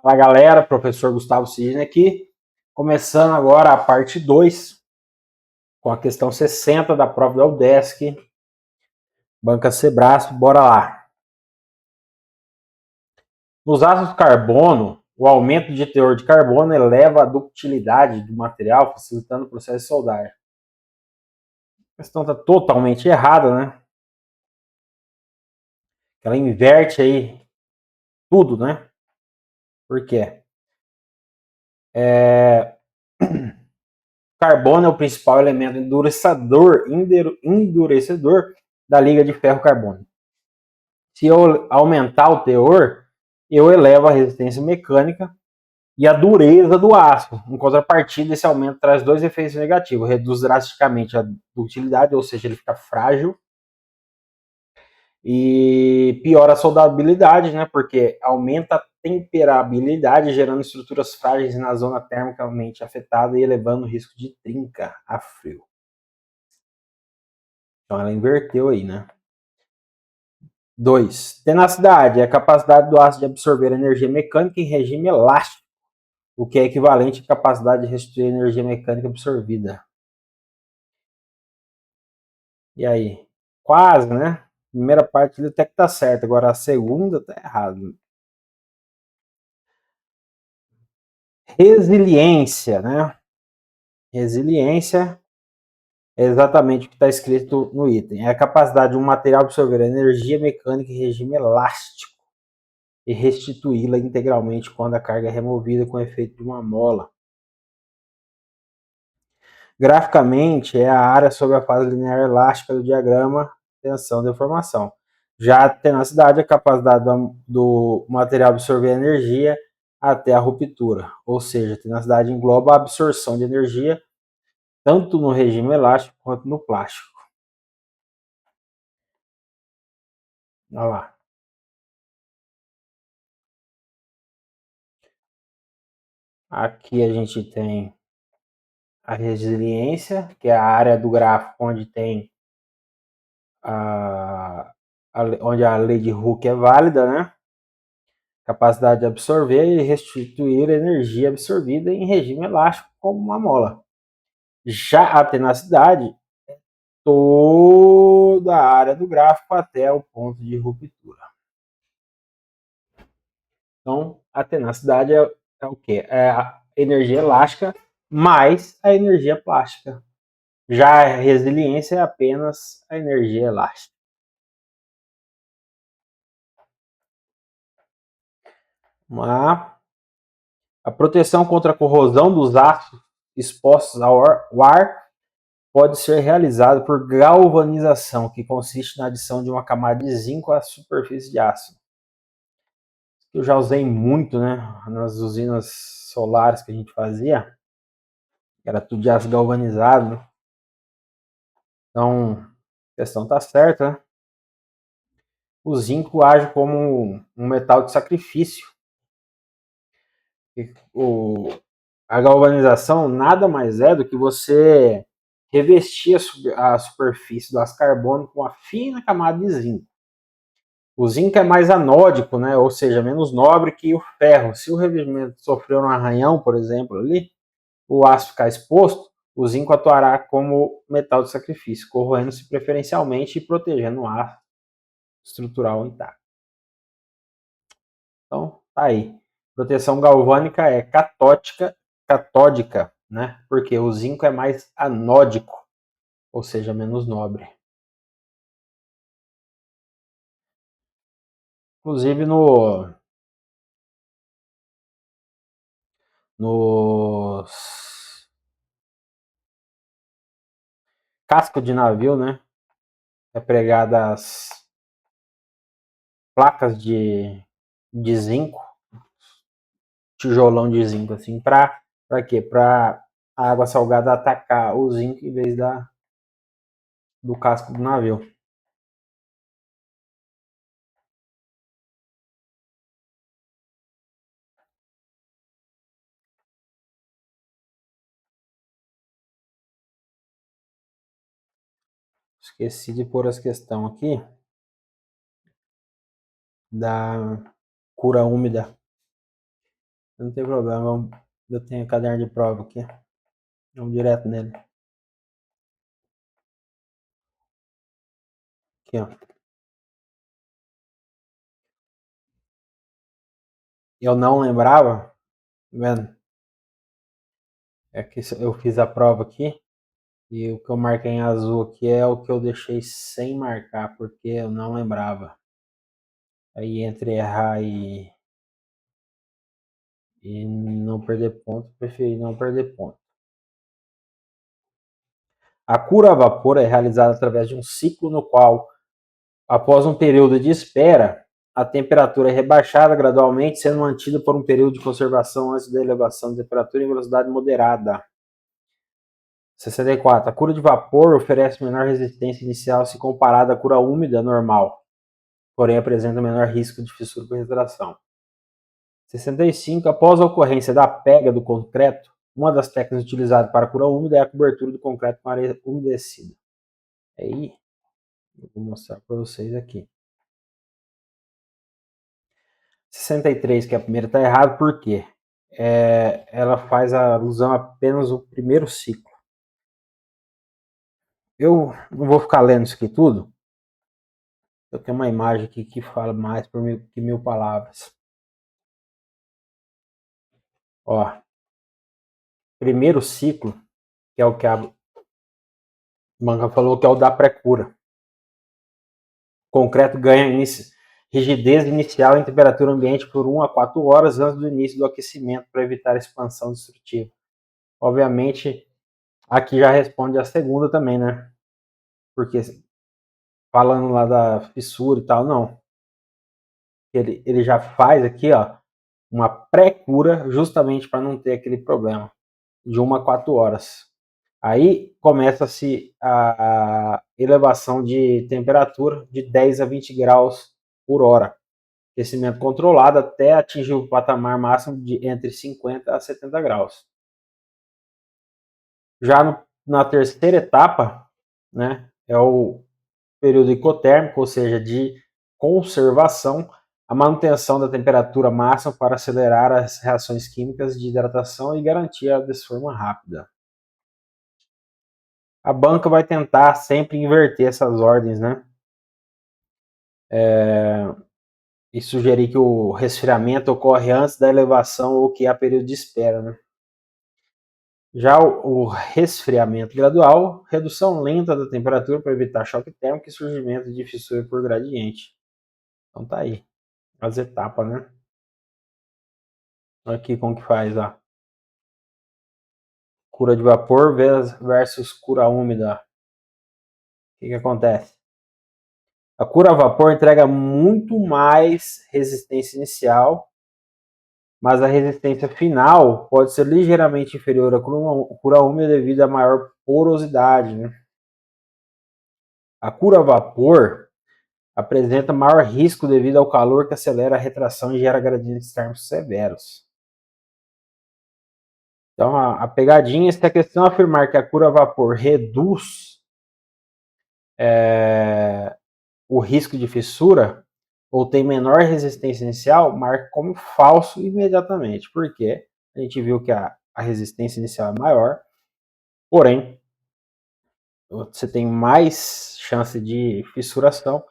Fala galera, professor Gustavo Cisne aqui, começando agora a parte 2, com a questão 60 da prova da UDESC, Banca Sebrae, bora lá. Nos ácidos de carbono, o aumento de teor de carbono eleva a ductilidade do material, facilitando o processo de soldar. A questão está totalmente errada, né? Ela inverte aí tudo, né? Por quê? Carbono é o principal elemento endurecedor da liga de ferro-carbono. Se eu aumentar o teor, eu elevo a resistência mecânica e a dureza do aço. Em contrapartida, esse aumento traz dois efeitos negativos. Reduz drasticamente a ductilidade, ou seja, ele fica frágil, e piora a soldabilidade, né? Porque aumenta a temperabilidade, gerando estruturas frágeis na zona termicamente afetada e elevando o risco de trinca a frio. Então ela inverteu aí, né? 2. Tenacidade é a capacidade do aço de absorver energia mecânica em regime elástico, o que é equivalente à capacidade de restituir a energia mecânica absorvida. E aí? Quase, né? Primeira parte até que tá certo, agora a segunda tá errado. Resiliência, né? Resiliência é exatamente o que está escrito no item. É a capacidade de um material absorver energia mecânica em regime elástico e restituí-la integralmente quando a carga é removida com o efeito de uma mola. Graficamente, é a área sobre a fase linear elástica do diagrama tensão-deformação. Já a tenacidade é a capacidade do material absorver energia até a ruptura, ou seja, a tenacidade engloba a absorção de energia tanto no regime elástico quanto no plástico. Olha lá. Aqui a gente tem a resiliência, que é a área do gráfico onde tem onde a lei de Hooke é válida, né? Capacidade de absorver e restituir energia absorvida em regime elástico como uma mola. Já a tenacidade é toda a área do gráfico até o ponto de ruptura. Então, a tenacidade é o quê? É a energia elástica mais a energia plástica. Já a resiliência é apenas a energia elástica. A proteção contra a corrosão dos aços expostos ao ar pode ser realizada por galvanização, que consiste na adição de uma camada de zinco à superfície de aço. Eu já usei muito, né, nas usinas solares que a gente fazia, era tudo de aço galvanizado. Então, a questão está certa, né? O zinco age como um metal de sacrifício. A galvanização nada mais é do que você revestir a superfície do aço carbono com uma fina camada de zinco. O zinco é mais anódico, né? Ou seja, menos nobre que o ferro. Se o revestimento sofreu um arranhão, por exemplo, ali, o aço ficar exposto, o zinco atuará como metal de sacrifício, corroendo-se preferencialmente e protegendo o aço estrutural intacto. Então, tá aí. Proteção galvânica é catódica, né? Porque o zinco é mais anódico, ou seja, menos nobre. Inclusive nos cascos de navio, né? É pregada as placas de zinco, tijolão de zinco, assim, para quê? Para a água salgada atacar o zinco em vez do casco do navio. Esqueci de pôr as questões aqui da cura úmida. Não tem problema, eu tenho caderno de prova aqui. Vamos direto nele. Aqui, ó. Eu não lembrava, tá vendo? É que eu fiz a prova aqui e o que eu marquei em azul aqui é o que eu deixei sem marcar, porque eu não lembrava. Aí entre errar e não perder ponto, preferi não perder ponto. A cura a vapor é realizada através de um ciclo no qual, após um período de espera, a temperatura é rebaixada gradualmente, sendo mantida por um período de conservação antes da elevação de temperatura em velocidade moderada. 64. A cura de vapor oferece menor resistência inicial se comparada à cura úmida normal, porém apresenta menor risco de fissura por retração. 65. Após a ocorrência da pega do concreto, uma das técnicas utilizadas para a cura úmida é a cobertura do concreto com areia umedecida. Aí, eu vou mostrar para vocês aqui. 63, que é a primeira, está errado, por quê? Ela faz alusão apenas ao primeiro ciclo. Eu não vou ficar lendo isso aqui tudo. Eu tenho uma imagem aqui que fala mais por que 1000 palavras. Ó, primeiro ciclo, que é o que a Manca falou, que é o da pré-cura. O concreto ganha rigidez inicial em temperatura ambiente por 1 a 4 horas antes do início do aquecimento para evitar a expansão destrutiva. Obviamente, aqui já responde a segunda também, né? Porque falando lá da fissura e tal, não. Ele já faz aqui, ó, uma pré-cura justamente para não ter aquele problema de 1 a 4 horas. Aí começa-se a elevação de temperatura de 10 a 20 graus por hora. Aquecimento controlado até atingir o patamar máximo de entre 50 a 70 graus. Já na terceira etapa, né, é o período hipotérmico, ou seja, de conservação, a manutenção da temperatura máxima para acelerar as reações químicas de hidratação e garantir a desforma rápida. A banca vai tentar sempre inverter essas ordens, né? E sugerir que o resfriamento ocorre antes da elevação ou que há período de espera, né? Já o resfriamento gradual, redução lenta da temperatura para evitar choque térmico e surgimento de fissura por gradiente. Então tá aí, as etapas, né? Aqui como que faz a cura de vapor versus cura úmida. O que acontece? A cura a vapor entrega muito mais resistência inicial, mas a resistência final pode ser ligeiramente inferior à cura úmida devido à maior porosidade, né? A cura a vapor apresenta maior risco devido ao calor que acelera a retração e gera gradientes térmicos severos. Então, a pegadinha, se a questão afirmar que a cura a vapor reduz o risco de fissura ou tem menor resistência inicial, marca como falso imediatamente, porque a gente viu que a resistência inicial é maior, porém, você tem mais chance de fissuração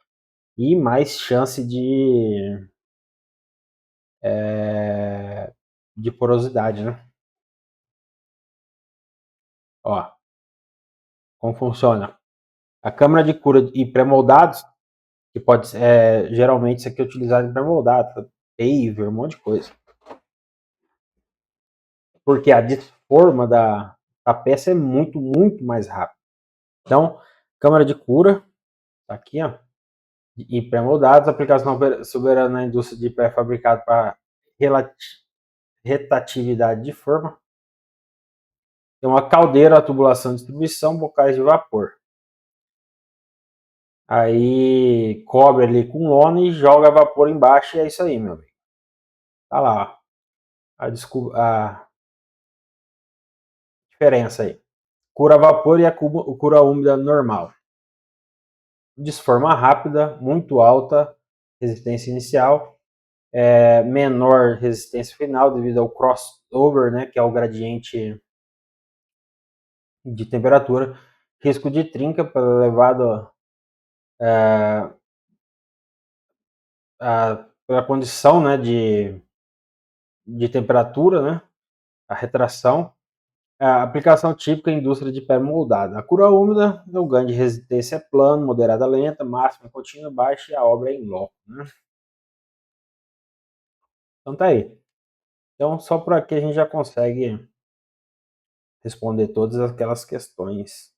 e mais chance de porosidade, né? Ó, como funciona? A câmara de cura e pré-moldados, que pode ser, geralmente isso aqui é utilizado em pré-moldado, paver, um monte de coisa. Porque a desforma da peça é muito, muito mais rápida. Então, câmara de cura, tá aqui, ó, e pré-moldados, aplicação soberana na indústria de pré-fabricado para retatividade de forma. Tem uma caldeira, a tubulação de distribuição, bocais de vapor. Aí cobre ali com lona e joga vapor embaixo e é isso aí, meu amigo. Tá lá, ó, a diferença aí. Cura a vapor e a cura úmida normal. Desforma rápida, muito alta, resistência inicial, menor resistência final devido ao crossover, né, que é o gradiente de temperatura, risco de trinca pela elevada pela condição, né, de temperatura, né, a retração. A aplicação típica em indústria de pele moldada. A cura úmida, o ganho de resistência é plano, moderada lenta, máxima contínua baixa e a obra é em loco, né? Então tá aí. Então só por aqui a gente já consegue responder todas aquelas questões,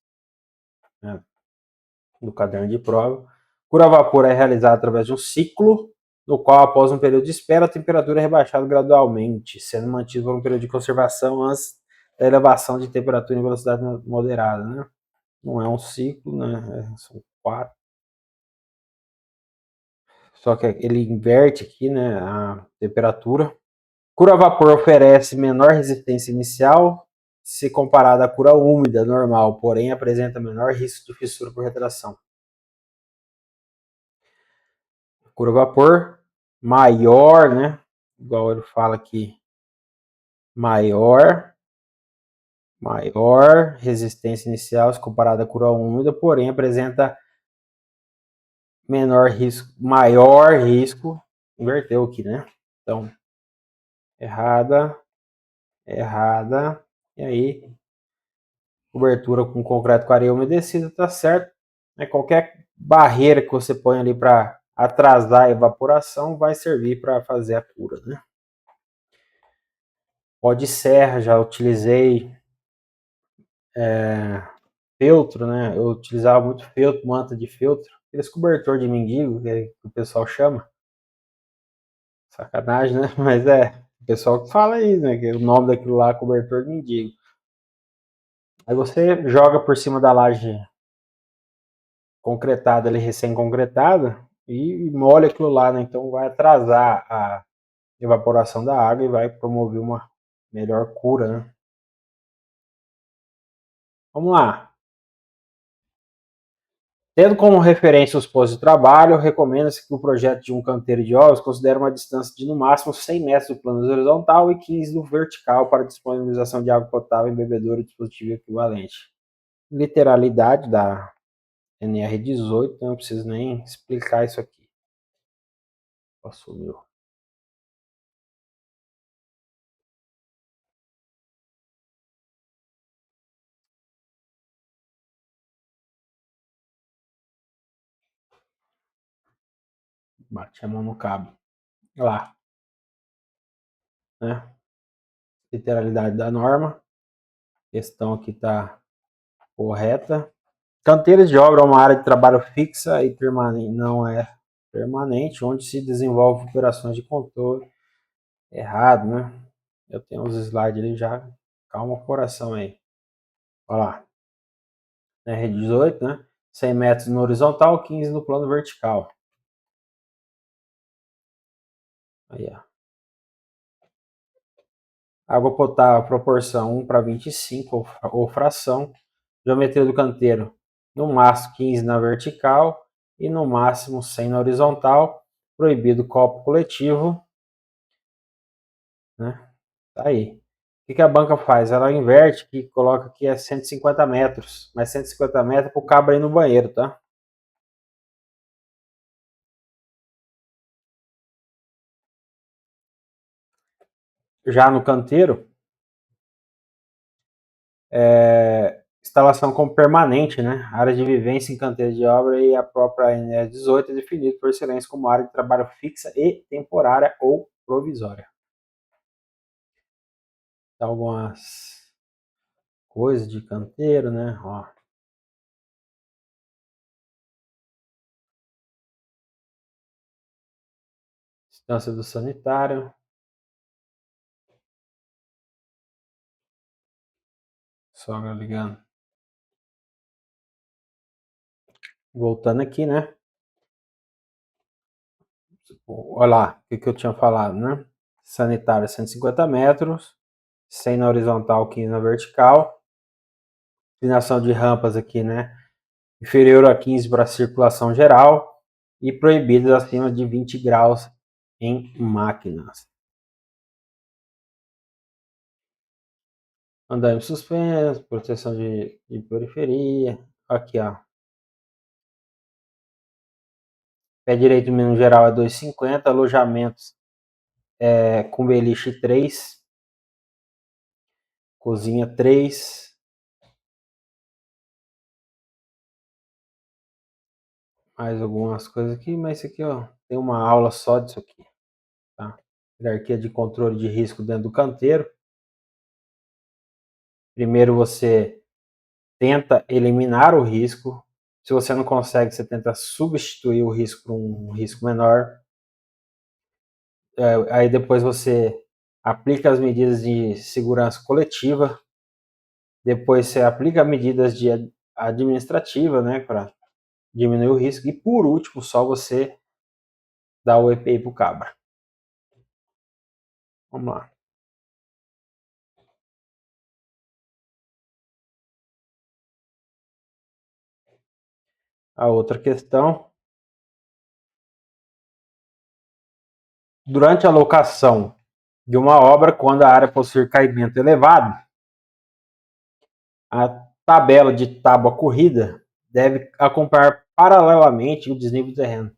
né, do caderno de prova. Cura a vapor é realizada através de um ciclo, no qual, após um período de espera, a temperatura é rebaixada gradualmente, sendo mantida por um período de conservação antes da elevação de temperatura em velocidade moderada, né? Não é um ciclo, né? São 4. Só que ele inverte aqui, né, a temperatura. Cura a vapor oferece menor resistência inicial se comparada à cura úmida normal, porém apresenta menor risco de fissura por retração. Cura a vapor maior, né, igual ele fala aqui, maior resistência inicial se comparada à cura úmida, porém apresenta maior risco, inverteu aqui, né? Então, errada, e aí, cobertura com concreto com areia umedecida, tá certo. Qualquer barreira que você põe ali para atrasar a evaporação vai servir para fazer a cura, né? Pó de serra, já utilizei feltro, né? Eu utilizava muito feltro, manta de feltro, aqueles cobertor de mendigo que o pessoal chama. Sacanagem, né? Mas o pessoal que fala aí, né? Que o nome daquilo lá é cobertor de mendigo. Aí você joga por cima da laje concretada, ali recém-concretada, e molha aquilo lá, né? Então vai atrasar a evaporação da água e vai promover uma melhor cura, né? Vamos lá. Tendo como referência os postos de trabalho, recomenda-se que o projeto de um canteiro de obras considere uma distância de no máximo 100 metros do plano horizontal e 15 do vertical para disponibilização de água potável em bebedouro e dispositivo equivalente. Literalidade da NR18, não preciso nem explicar isso aqui. Sumiu. Bate a mão no cabo. Olha lá. Né? Literalidade da norma. A questão aqui está correta. Canteiros de obra é uma área de trabalho fixa e permanente, não é permanente, onde se desenvolve operações de controle. Errado, né? Eu tenho uns slides ali já. Calma o coração aí. Olha lá. R18, né? 100 metros no horizontal, 15 no plano vertical. Aí, ó. Água potável, proporção 1 para 25, ou fração. Geometria do canteiro, no máximo 15 na vertical e no máximo 100 na horizontal. Proibido copo coletivo, né? Tá aí. O que a banca faz? Ela inverte, que coloca aqui 150 metros, mas 150 metros pro cabo aí no banheiro, tá? Já no canteiro, instalação como permanente, né? Área de vivência em canteiro de obra e a própria NR18 é definido por excelência como área de trabalho fixa e temporária ou provisória. Então, algumas coisas de canteiro, né? Ó. Distância do sanitário. Sogra ligando. Voltando aqui, né? Olha lá, o que eu tinha falado, né? Sanitário 150 metros, 100 na horizontal, 15 na vertical. Inclinação de rampas aqui, né? Inferior a 15 para circulação geral e proibidas acima de 20 graus em máquinas. Andaime suspenso, proteção de periferia. Aqui, ó. Pé direito mínimo geral é 2,50. Alojamentos com beliche 3. Cozinha 3. Mais algumas coisas aqui, mas isso aqui, ó, tem uma aula só disso aqui, tá? Hierarquia de controle de risco dentro do canteiro. Primeiro você tenta eliminar o risco. Se você não consegue, você tenta substituir o risco por um risco menor. Aí depois você aplica as medidas de segurança coletiva. Depois você aplica medidas de administrativa, né, para diminuir o risco. E por último, só você dá o EPI para o cabra. Vamos lá. A outra questão. Durante a locação de uma obra, quando a área possui caimento elevado, a tabela de tábua corrida deve acompanhar paralelamente o desnível do terreno.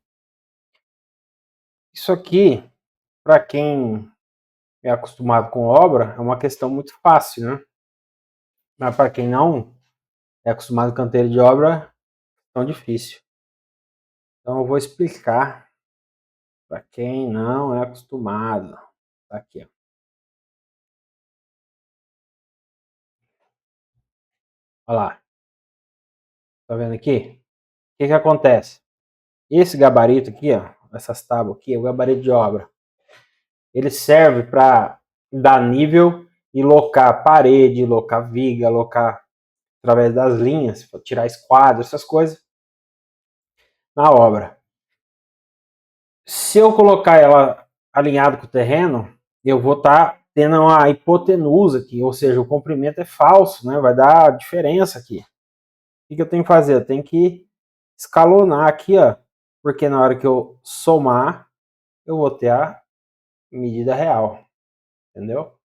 Isso aqui, para quem é acostumado com obra, é uma questão muito fácil, né? Mas para quem não é acostumado com canteiro de obra, é tão difícil. Então eu vou explicar para quem não é acostumado. Tá aqui, ó. Olha lá. Tá vendo aqui? O que acontece? Esse gabarito aqui, ó, essas tábuas aqui, é o gabarito de obra. Ele serve para dar nível e locar parede, locar viga, locar através das linhas, tirar esquadro, essas coisas na obra. Se eu colocar ela alinhado com o terreno, eu vou estar tendo uma hipotenusa aqui, ou seja, o comprimento é falso, né? Vai dar diferença aqui. O que eu tenho que fazer? Eu tenho que escalonar aqui, ó, porque na hora que eu somar, eu vou ter a medida real, entendeu?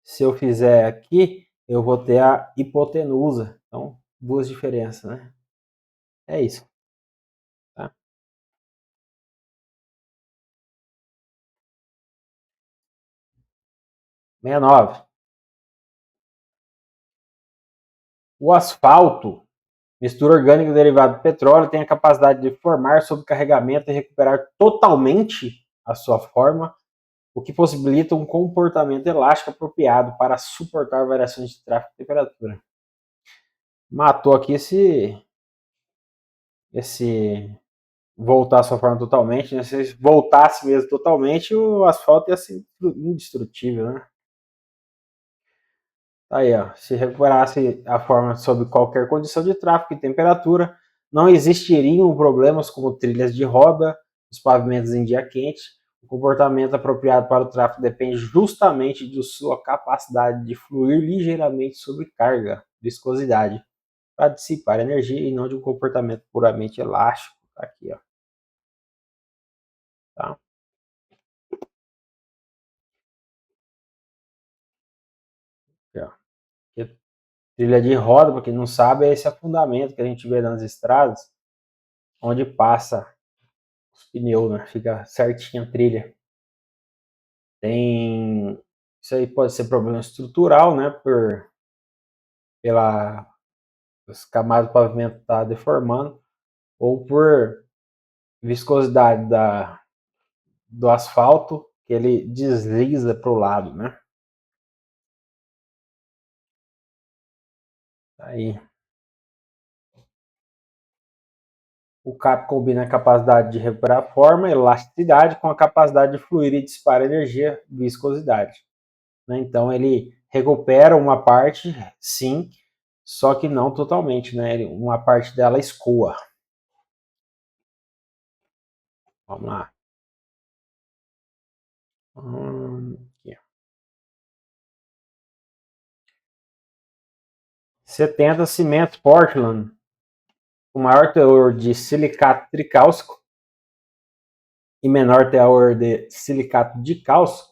Se eu fizer aqui, eu vou ter a hipotenusa. Então, duas diferenças, né? É isso. Tá? 69. O asfalto, mistura orgânica derivada de petróleo, tem a capacidade de formar sobrecarregamento e recuperar totalmente a sua forma, o que possibilita um comportamento elástico apropriado para suportar variações de tráfego e temperatura. Matou aqui esse voltar a sua forma totalmente, né? Se voltasse mesmo totalmente, o asfalto ia ser indestrutível, né? Aí, ó, se recuperasse a forma sob qualquer condição de tráfego e temperatura, não existiriam problemas como trilhas de roda, os pavimentos em dia quente. O comportamento apropriado para o tráfego depende justamente de sua capacidade de fluir ligeiramente sob carga, viscosidade, para dissipar energia e não de um comportamento puramente elástico. Tá aqui, ó. Tá? Aqui, ó. Aqui, trilha de roda, para quem não sabe, é esse afundamento que a gente vê nas estradas, onde passa os pneus, né? Fica certinho a trilha. Tem. Isso aí pode ser problema estrutural, né? Pela as camadas do pavimento tá deformando, ou por viscosidade do asfalto, que ele desliza para o lado, né? Aí. O CAP combina a capacidade de recuperar a forma, elasticidade, com a capacidade de fluir e dispar energia, viscosidade. Né? Então ele recupera uma parte, sim, só que não totalmente, né? Uma parte dela escoa. Vamos lá. Aqui. 70 cimento Portland, o maior teor de silicato tricálcico, e menor teor de silicato de cálcio,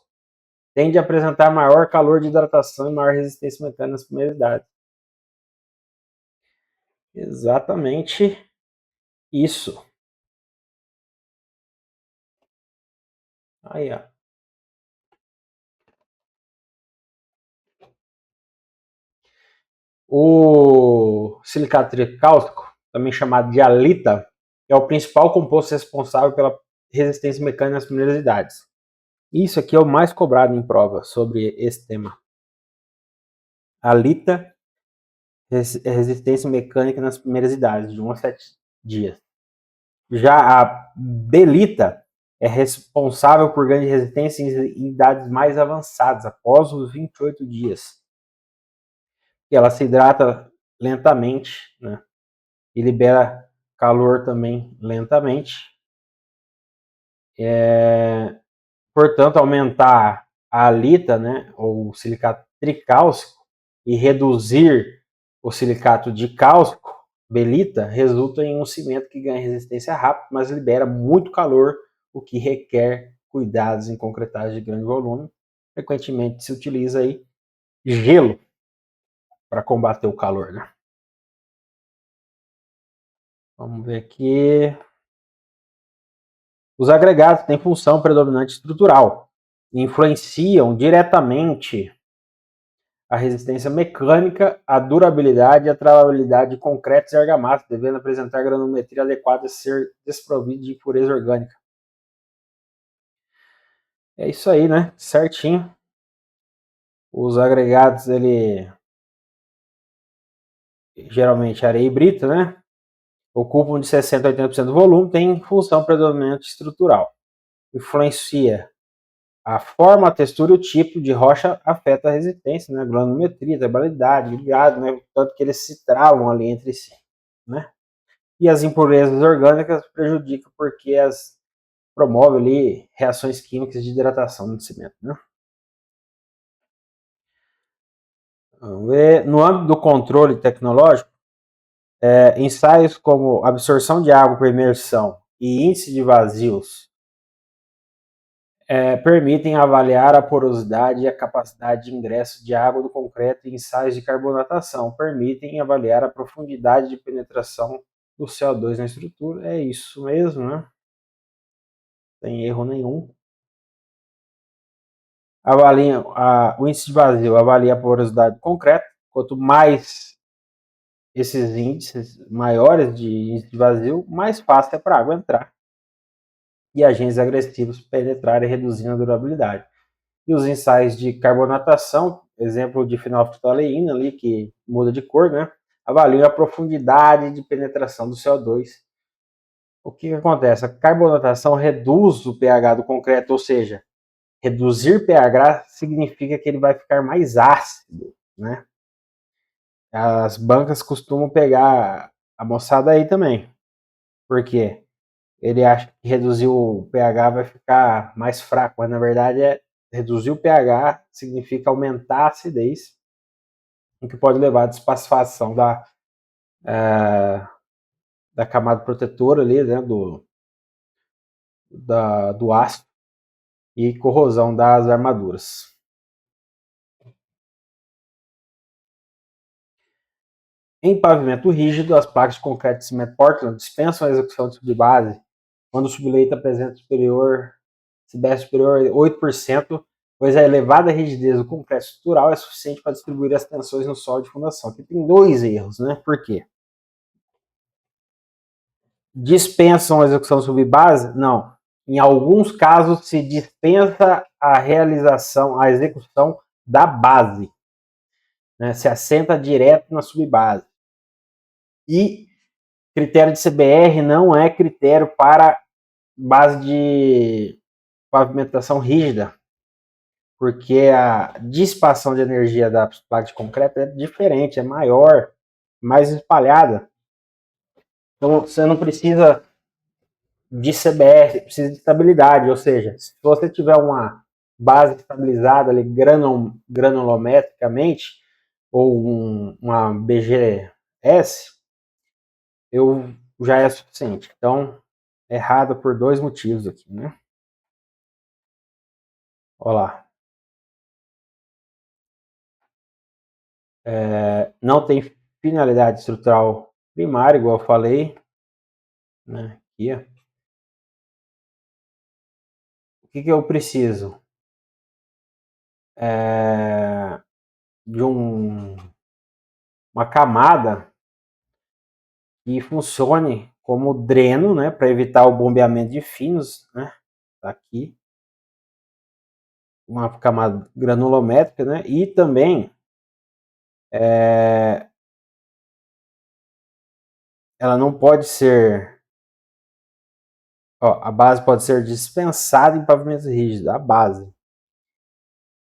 tende a apresentar maior calor de hidratação e maior resistência mecânica nas primeiras idades. Exatamente isso. Aí, ó. O silicato de cálcio, também chamado de halita, é o principal composto responsável pela resistência mecânica nas primeiras idades. Isso aqui é o mais cobrado em prova sobre esse tema. Halita, resistência mecânica nas primeiras idades, de 1 a 7 dias. Já a belita é responsável por ganho de resistência em idades mais avançadas, após os 28 dias. E ela se hidrata lentamente, né? E libera calor também lentamente. Portanto, aumentar a halita, né, ou silicato tricálcico, e reduzir o silicato de cálcico, belita, resulta em um cimento que ganha resistência rápido, mas libera muito calor, o que requer cuidados em concretagem de grande volume. Frequentemente se utiliza aí gelo para combater o calor, né? Vamos ver aqui. Os agregados têm função predominante estrutural e influenciam diretamente a resistência mecânica, a durabilidade e a travabilidade de concretos e argamassas, devendo apresentar granulometria adequada a ser desprovido de impureza orgânica. É isso aí, né? Certinho. Os agregados, ele geralmente areia e brita, né? Ocupam de 60% a 80% do volume, tem função predominante estrutural. Influencia a forma, a textura e o tipo de rocha afeta a resistência, né? Granulometria, trabalhabilidade, ligado, né? Tanto que eles se travam ali entre si, né? E as impurezas orgânicas prejudicam porque as promove ali reações químicas de hidratação no cimento, né? Vamos ver. No âmbito do controle tecnológico, ensaios como absorção de água por imersão e índice de vazios permitem avaliar a porosidade e a capacidade de ingresso de água do concreto, e ensaios de carbonatação permitem avaliar a profundidade de penetração do CO2 na estrutura. É isso mesmo, né? Sem erro nenhum. Avalia o índice de vazio, avalia a porosidade do concreto. Quanto mais esses índices maiores de índice de vazio, mais fácil é para a água entrar e agentes agressivos penetrarem, reduzindo a durabilidade. E os ensaios de carbonatação, exemplo de fenolftaleína ali, que muda de cor, né? Avaliam a profundidade de penetração do CO2. O que acontece? A carbonatação reduz o pH do concreto, ou seja, reduzir pH significa que ele vai ficar mais ácido, né? As bancas costumam pegar a moçada aí também. Por quê? Ele acha que reduzir o pH vai ficar mais fraco, mas na verdade reduzir o pH significa aumentar a acidez, o que pode levar à despacificação da camada protetora ali, né, do ácido, e corrosão das armaduras. Em pavimento rígido, as placas de concreto de cimento Portland dispensam a execução de subbase quando o subleito apresenta superior a 8%, pois a elevada rigidez do concreto estrutural é suficiente para distribuir as tensões no solo de fundação. Aqui tem dois erros, né? Por quê? Dispensam a execução subbase? Não. Em alguns casos se dispensa a realização, a execução da base, né? Se assenta direto na subbase. E critério de CBR não é critério para base de pavimentação rígida, porque a dissipação de energia da placa de concreto é diferente, é maior, mais espalhada. Então você não precisa de CBR, precisa de estabilidade, ou seja, se você tiver uma base estabilizada ali granulometricamente, ou uma BGS, já é suficiente. Então, errada por dois motivos aqui, né? Olha lá. Não tem finalidade estrutural primária, igual eu falei, né? Aqui, ó. O que eu preciso? De uma camada que funcione como dreno, né, para evitar o bombeamento de finos, né? Tá aqui uma camada granulométrica, né? E também ela não pode ser, ó, a base pode ser dispensada em pavimentos rígidos, a base.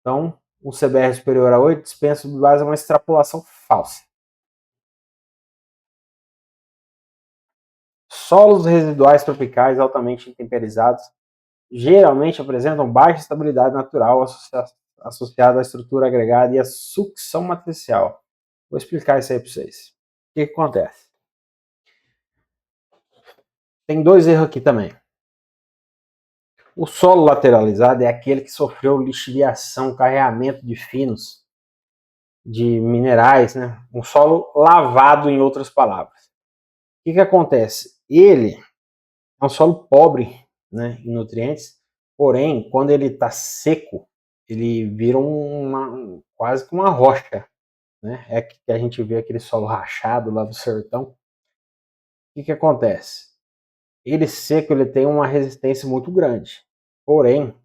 Então, um CBR superior a 8, dispensa de base é uma extrapolação falsa. Solos residuais tropicais altamente intemperizados geralmente apresentam baixa estabilidade natural associada à estrutura agregada e à sucção matricial. Vou explicar isso aí para vocês. O que acontece? Tem dois erros aqui também. O solo lateralizado é aquele que sofreu lixiviação, carreamento de finos, de minerais, né? Um solo lavado, em outras palavras. O que acontece? Ele é um solo pobre, né, em nutrientes, porém, quando ele está seco, ele vira quase que uma rocha, né? É que a gente vê aquele solo rachado lá do sertão. O que acontece? Ele seco, ele tem uma resistência muito grande, porém,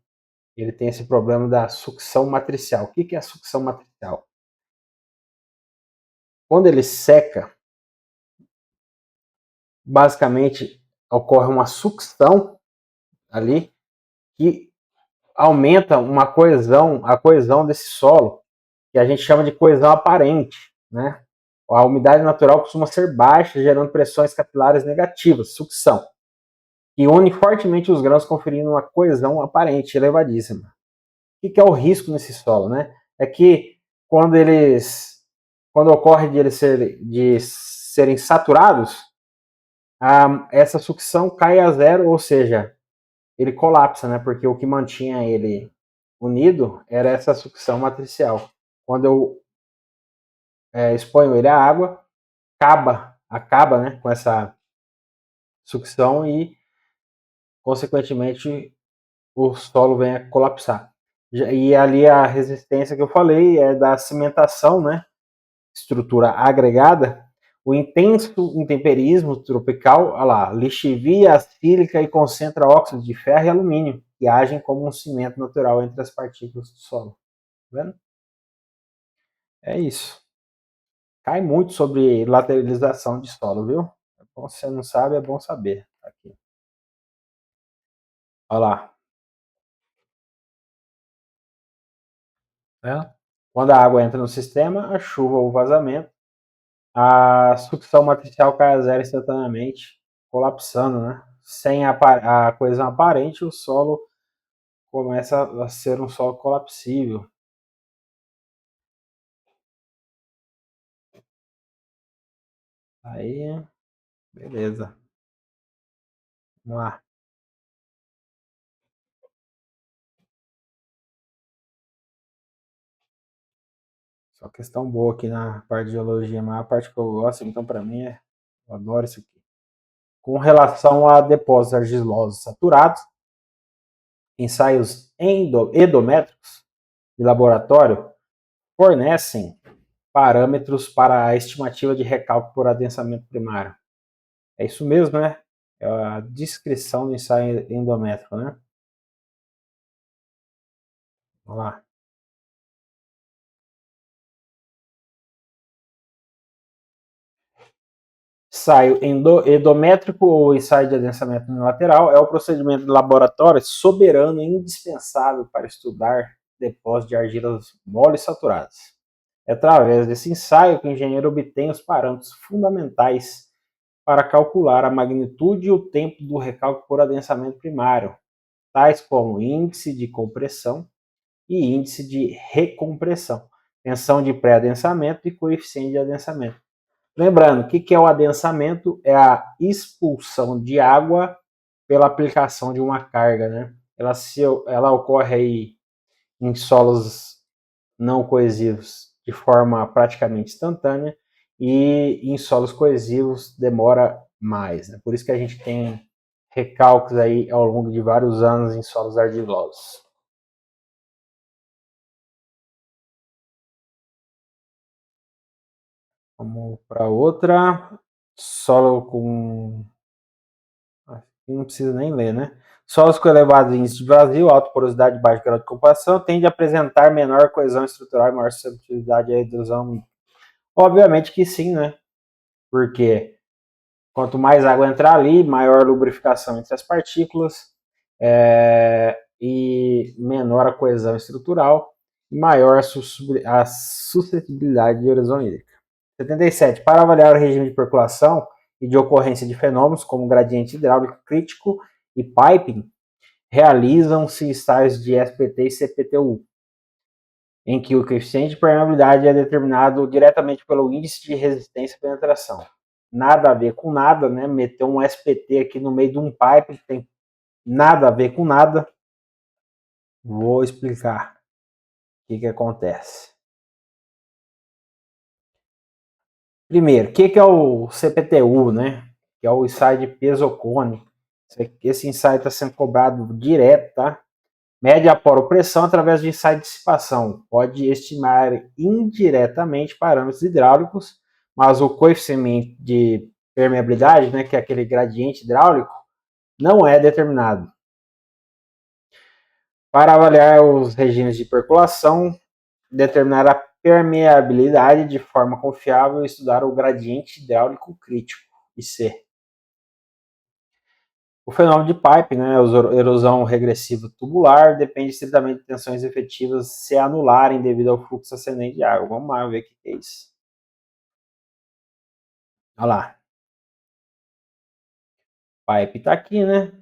ele tem esse problema da sucção matricial. O que é a sucção matricial? Quando ele seca, basicamente ocorre uma sucção ali que aumenta uma coesão, a coesão desse solo, que a gente chama de coesão aparente, né? A umidade natural costuma ser baixa, gerando pressões capilares negativas, sucção, e une fortemente os grãos, conferindo uma coesão aparente elevadíssima. O que é o risco nesse solo, né? É que quando ocorre de serem saturados, essa sucção cai a zero, ou seja, ele colapsa, né? Porque o que mantinha ele unido era essa sucção matricial. Quando eu exponho ele à água, acaba, né, com essa sucção e, consequentemente, o solo vem a colapsar. E ali a resistência que eu falei é da cimentação, né, estrutura agregada, o intenso intemperismo tropical, olha lá, lixivia acílica e concentra óxido de ferro e alumínio, que agem como um cimento natural entre as partículas do solo. Tá vendo? É isso. Cai muito sobre lateralização de solo, viu? Se você não sabe, é bom saber. Aqui. Olha lá. Né? Quando a água entra no sistema, a chuva ou o vazamento, a sucção matricial cai a zero instantaneamente, colapsando, né? Sem a coesão aparente, o solo começa a ser um solo colapsível. Aí, beleza. Vamos lá. Só questão boa aqui na parte de geologia, mas a parte que eu gosto, então, para mim, eu adoro isso aqui. Com relação a depósitos argilosos saturados, ensaios endométricos de laboratório fornecem parâmetros para a estimativa de recálculo por adensamento primário. É isso mesmo, né? É a descrição do ensaio endométrico, né? Vamos lá. Ensaio endométrico ou ensaio de adensamento unilateral é o procedimento de laboratório soberano e indispensável para estudar depósitos de argilas moles saturadas. É através desse ensaio que o engenheiro obtém os parâmetros fundamentais para calcular a magnitude e o tempo do recálculo por adensamento primário, tais como índice de compressão e índice de recompressão, tensão de pré-adensamento e coeficiente de adensamento. Lembrando, o que é o adensamento? É a expulsão de água pela aplicação de uma carga, né? Ela ocorre aí em solos não coesivos de forma praticamente instantânea e em solos coesivos demora mais, né? Por isso que a gente tem recalques aí ao longo de vários anos em solos argilosos. Vamos para outra. Solo com. Aqui não precisa nem ler, né? Solos com elevado índice de vazio, alta porosidade e baixo grau de ocupação tende a apresentar menor coesão estrutural e maior suscetibilidade à erosão. Obviamente que sim, né? Porque quanto mais água entrar ali, maior lubrificação entre as partículas e menor a coesão estrutural e maior a suscetibilidade de erosão hídrica. 77. Para avaliar o regime de percolação e de ocorrência de fenômenos como gradiente hidráulico crítico e piping, realizam-se ensaios de SPT e CPTU, em que o coeficiente de permeabilidade é determinado diretamente pelo índice de resistência à penetração. Nada a ver com nada, né? Meter um SPT aqui no meio de um pipe que tem nada a ver com nada. Vou explicar o que acontece. Primeiro, o que é o CPTU, né? Que é o ensaio de peso-cone. Esse ensaio está sendo cobrado direto, tá? Mede a poropressão através de ensaio de dissipação. Pode estimar indiretamente parâmetros hidráulicos, mas o coeficiente de permeabilidade, né, que é aquele gradiente hidráulico, não é determinado. Para avaliar os regimes de percolação, determinar a permeabilidade de forma confiável e estudar o gradiente hidráulico crítico, IC. O fenômeno de pipe, né, erosão regressiva tubular, depende estritamente de tensões efetivas se anularem devido ao fluxo ascendente de água. Vamos lá ver o que é isso. Olha lá. Pipe está aqui, né?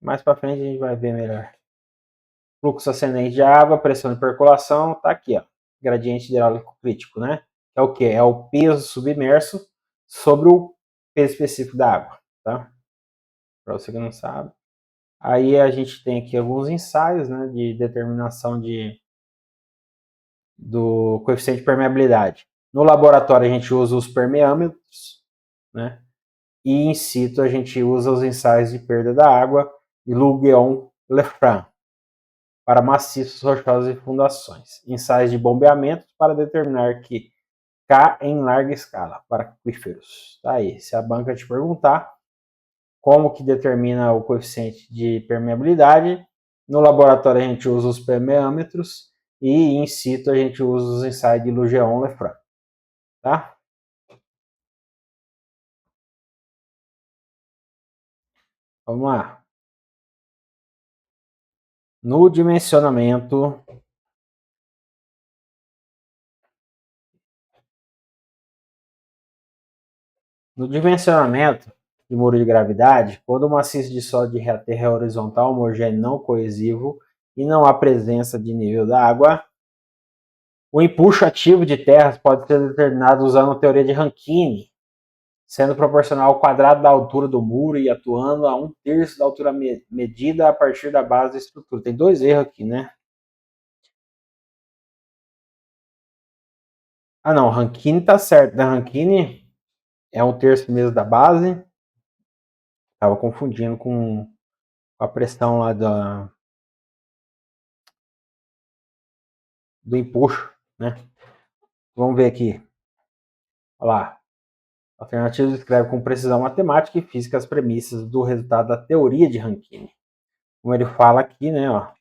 Mais para frente a gente vai ver melhor. Fluxo ascendente de água, pressão de percolação, está aqui, ó. Gradiente hidráulico crítico, né? É o que? É o peso submerso sobre o peso específico da água, tá? Para você que não sabe. Aí a gente tem aqui alguns ensaios, né, de determinação do coeficiente de permeabilidade. No laboratório a gente usa os permeâmetros, né? E in situ a gente usa os ensaios de perda da água e Lugueon-Lefranc para maciços rochosos e fundações. Ensaios de bombeamento para determinar que K em larga escala para aquíferos. Tá aí. Se a banca te perguntar como que determina o coeficiente de permeabilidade, no laboratório a gente usa os permeâmetros e in situ a gente usa os ensaios de Lugueon-Lefranc. Tá? Vamos lá. No dimensionamento de muro de gravidade, quando o maciço de solo de terra é horizontal, homogêneo, não coesivo e não há presença de nível da água, o empuxo ativo de terras pode ser determinado usando a teoria de Rankine, sendo proporcional ao quadrado da altura do muro e atuando a 1/3 da altura medida a partir da base da estrutura. Tem dois erros aqui, né? Ah, não, Rankine tá certo. Da Rankine é 1/3 mesmo da base. Tava confundindo com a pressão lá do empuxo, né? Vamos ver aqui. Olha lá. A alternativa descreve com precisão matemática e física as premissas do resultado da teoria de Rankine. Como ele fala aqui, né? Ó,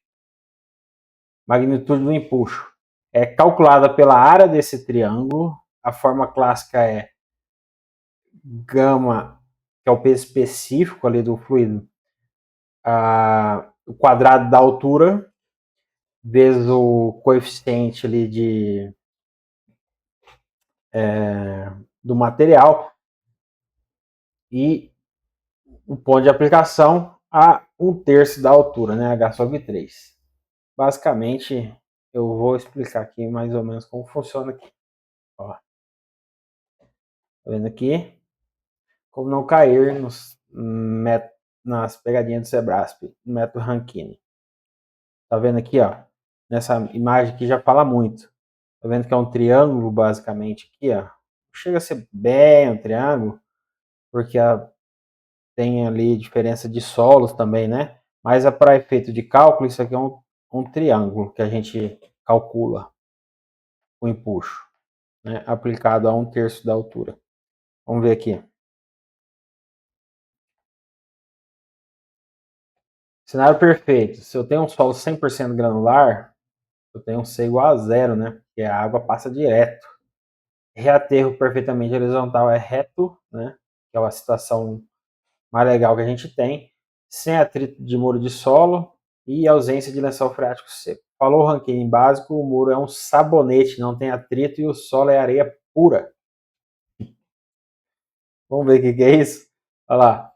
magnitude do empuxo é calculada pela área desse triângulo. A forma clássica é gama, que é o peso específico ali do fluido, o quadrado da altura, vezes o coeficiente ali do material e o ponto de aplicação a 1/3 da altura, né? H sobre 3. Basicamente, eu vou explicar aqui mais ou menos como funciona aqui. Ó. Tá vendo aqui? Como não cair nos nas pegadinhas do Sebrasp, no método Rankine. Tá vendo aqui, ó? Nessa imagem aqui já fala muito. Tá vendo que é um triângulo, basicamente, aqui, ó. Chega a ser bem um triângulo, porque tem ali diferença de solos também, né? Mas para efeito de cálculo, isso aqui é um triângulo que a gente calcula o empuxo, né? Aplicado a 1/3 da altura. Vamos ver aqui. Cenário perfeito. Se eu tenho um solo 100% granular, eu tenho um C igual a 0, né? Porque a água passa direto. Reaterro perfeitamente horizontal é reto, né? Que é a situação mais legal que a gente tem. Sem atrito de muro de solo e ausência de lençol freático seco. Falou o ranking básico, o muro é um sabonete, não tem atrito e o solo é areia pura. Vamos ver o que é isso? Olha lá.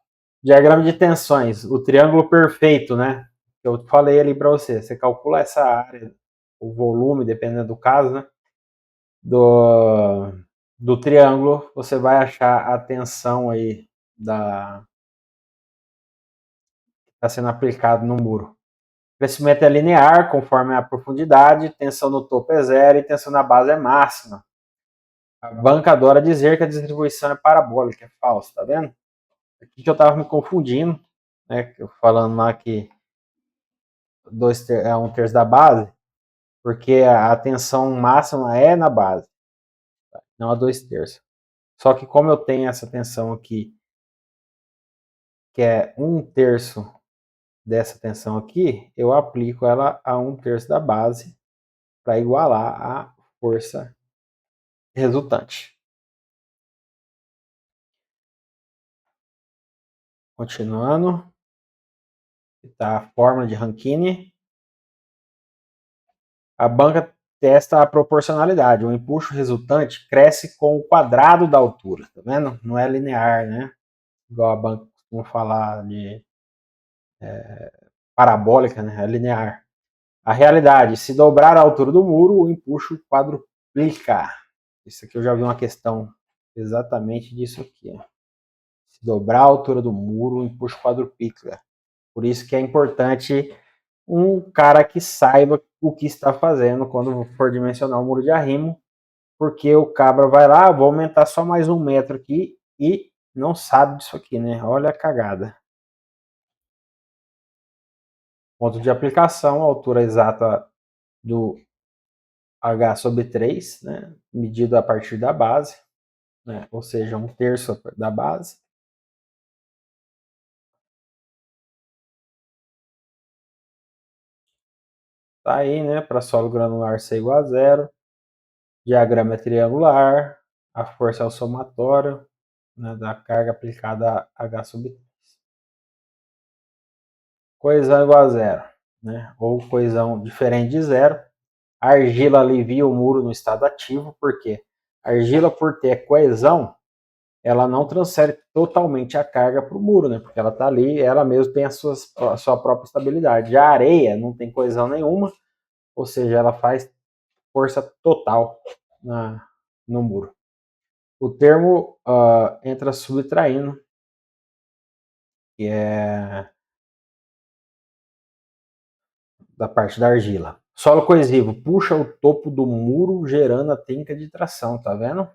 Diagrama de tensões, o triângulo perfeito, né? Eu falei ali para você. Você calcula essa área, o volume, dependendo do caso, né? Do triângulo, você vai achar a tensão aí que está sendo aplicado no muro. O crescimento é linear, conforme a profundidade, tensão no topo é zero e tensão na base é máxima. A banca adora dizer que a distribuição é parabólica, é falso, tá vendo? Aqui que eu estava me confundindo, né? Falando lá que 1/3 da base, porque a tensão máxima é na base, não a 2/3. Só que como eu tenho essa tensão aqui, que é 1/3 dessa tensão aqui, eu aplico ela a 1/3 da base para igualar a força resultante. Continuando, está a fórmula de Rankine. A banca testa a proporcionalidade. O empuxo resultante cresce com o quadrado da altura, tá vendo? Não é linear, né? Igual a banca costuma falar de parabólica, né? É linear. A realidade, se dobrar a altura do muro, o empuxo quadruplica. Isso aqui eu já vi uma questão exatamente disso aqui. Se dobrar a altura do muro, o empuxo quadruplica. Por isso que é importante um cara que saiba o que está fazendo quando for dimensionar o muro de arrimo, porque o cabra vai lá, vou aumentar só mais 1 metro aqui e não sabe disso aqui, né? Olha a cagada. Ponto de aplicação, a altura exata do H/3, né? Medido a partir da base, né? Ou seja, 1/3 da base. Tá aí, né? Para solo granular C igual a 0. Diagrama é triangular. A força é o somatório, né, da carga aplicada a H/3. Coesão igual a 0, né? Ou coesão diferente de 0. A argila alivia o muro no estado ativo, porque a argila, por ter coesão, ela não transfere totalmente a carga para o muro, né? Porque ela está ali, ela mesma tem a sua própria estabilidade. Já a areia não tem coesão nenhuma, ou seja, ela faz força total no muro. O termo entra subtraindo, que é da parte da argila. Solo coesivo puxa o topo do muro, gerando a trinca de tração, tá vendo?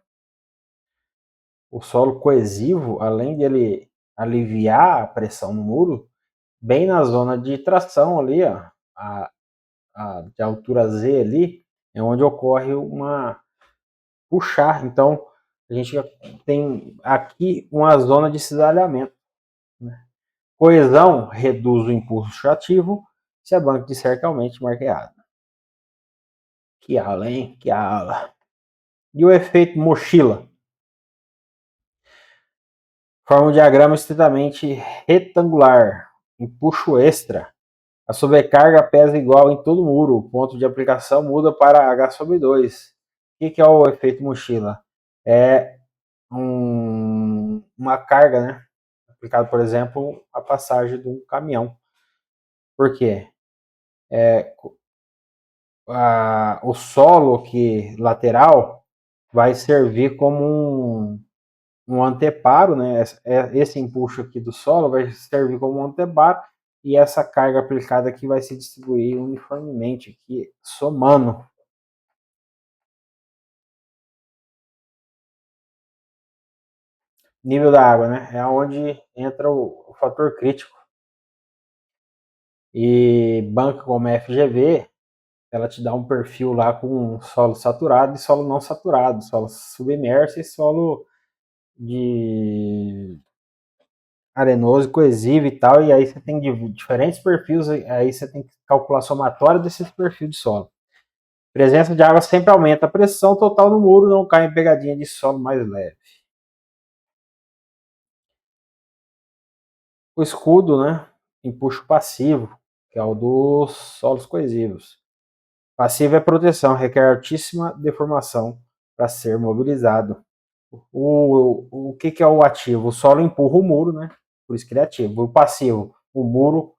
O solo coesivo, além de ele aliviar a pressão no muro, bem na zona de tração ali, ó, de altura Z ali, é onde ocorre uma puxar. Então, a gente tem aqui uma zona de cisalhamento, né? Coesão reduz o impulso ativo se a banca disser que aumente marqueado. Que aula, hein? Que aula. E o efeito mochila? Forma um diagrama estritamente retangular. Empuxo extra. A sobrecarga pesa igual em todo muro. O ponto de aplicação muda para H/2. O que é o efeito mochila? É uma carga, né? Aplicado, por exemplo, a passagem de um caminhão. Por quê? O solo lateral vai servir como um anteparo, né? Esse empuxo aqui do solo vai servir como um anteparo e essa carga aplicada aqui vai se distribuir uniformemente aqui, somando. Nível da água, né? É onde entra o fator crítico. E banca como a FGV, ela te dá um perfil lá com solo saturado e solo não saturado, solo submerso e solo de arenoso, coesivo e tal, e aí você tem diferentes perfis, aí você tem que calcular a somatória desses perfis de solo. Presença de água sempre aumenta a pressão total no muro, não cai em pegadinha de solo mais leve. O escudo, né? Empuxo passivo, que é o dos solos coesivos. Passivo é proteção, requer altíssima deformação para ser mobilizado. O que é o ativo? O solo empurra o muro, né? Por isso que ele é ativo. O passivo, o muro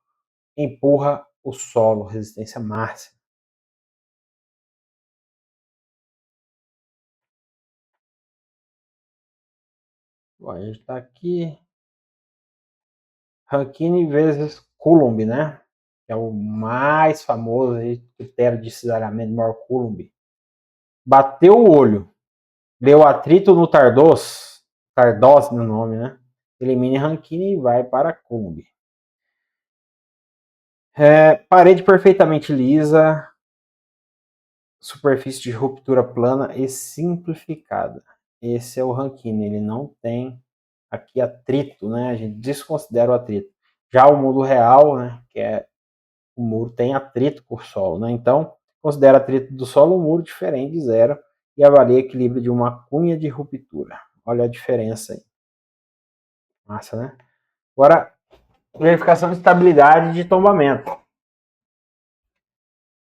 empurra o solo, resistência máxima. Bom, a gente está aqui. Rankine vezes Coulomb, né? Que é o mais famoso aí, critério de cisalhamento maior Coulomb. Bateu o olho, deu atrito no Tardós no nome, né? Elimine Rankine e vai para Coulomb. Parede perfeitamente lisa, superfície de ruptura plana e simplificada. Esse é o Rankine, ele não tem aqui atrito, né? A gente desconsidera o atrito. Já o mundo real, né, que é o muro tem atrito com o solo, né? Então, considera atrito do solo um muro diferente de zero e avalia equilíbrio de uma cunha de ruptura. Olha a diferença aí. Massa, né? Agora, verificação de estabilidade de tombamento.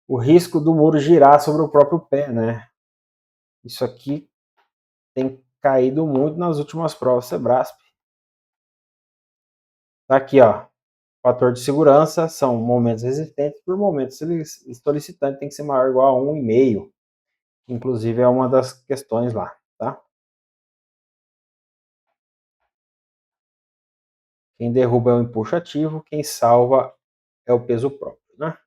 O risco do muro girar sobre o próprio pé, né? Isso aqui tem caído muito nas últimas provas Sebrasp. Tá aqui, ó. Fator de segurança são momentos resistentes por momentos solicitantes tem que ser maior ou igual a 1,5. Inclusive é uma das questões lá, tá? Quem derruba é o empuxo ativo, quem salva é o peso próprio, né?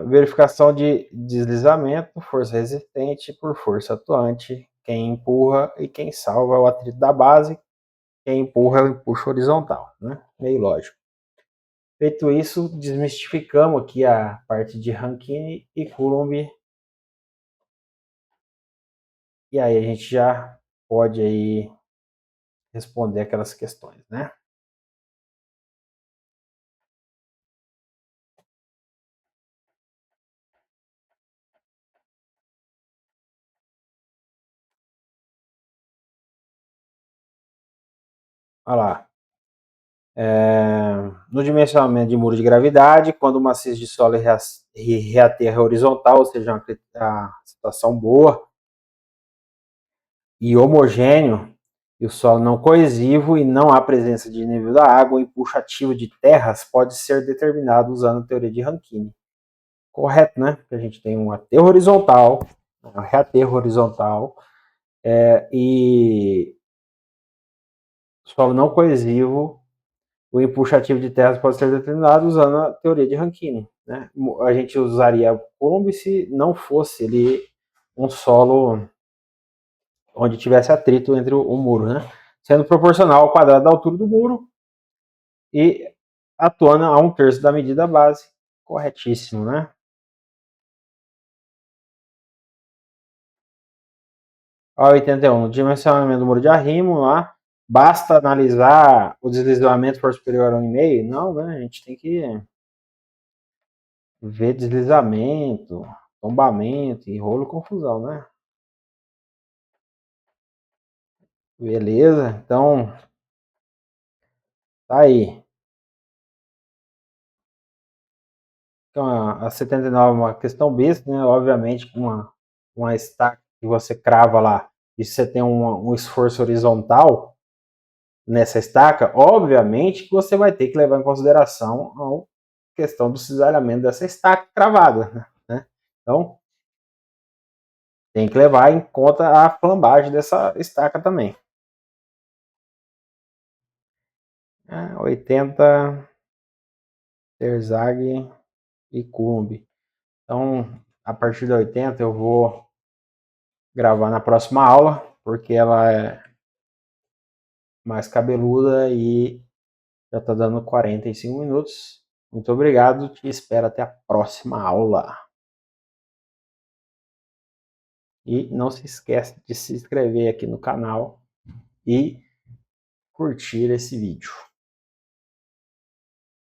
Verificação de deslizamento, força resistente por força atuante. Quem empurra e quem salva é o atrito da base, quem empurra é o empuxo horizontal, né? Meio lógico. Feito isso, desmistificamos aqui a parte de Rankine e Coulomb. E aí a gente já pode aí responder aquelas questões, né? Olha lá. No dimensionamento de muro de gravidade, quando o maciço de solo reaterra horizontal, ou seja, uma situação boa e homogêneo, e o solo não coesivo e não há presença de nível da água, o empuxo ativo de terras pode ser determinado usando a teoria de Rankine. Correto, né? Porque a gente tem um aterro horizontal, um reaterro horizontal, e solo não coesivo, o empuxo ativo de terras pode ser determinado usando a teoria de Rankine, né? A gente usaria Coulomb se não fosse ele um solo onde tivesse atrito entre o muro, né? Sendo proporcional ao quadrado da altura do muro e atuando a 1/3 da medida base. Corretíssimo, né? A 81, no dimensionamento do muro de arrimo lá, basta analisar o deslizamento for superior a 1,5? Não, né? A gente tem que ver deslizamento, tombamento e rolo confusão, né? Beleza, então tá aí. Então a 79 é uma questão besta, né? Obviamente, com uma estaca que você crava lá e você tem um esforço horizontal nessa estaca, obviamente que você vai ter que levar em consideração a questão do cisalhamento dessa estaca cravada, né? Então, tem que levar em conta a flambagem dessa estaca também. 80 Terzag e Coulomb. Então, a partir da 80 eu vou gravar na próxima aula, porque ela é mais cabeluda e já está dando 45 minutos. Muito obrigado, te espero até a próxima aula. E não se esqueça de se inscrever aqui no canal e curtir esse vídeo.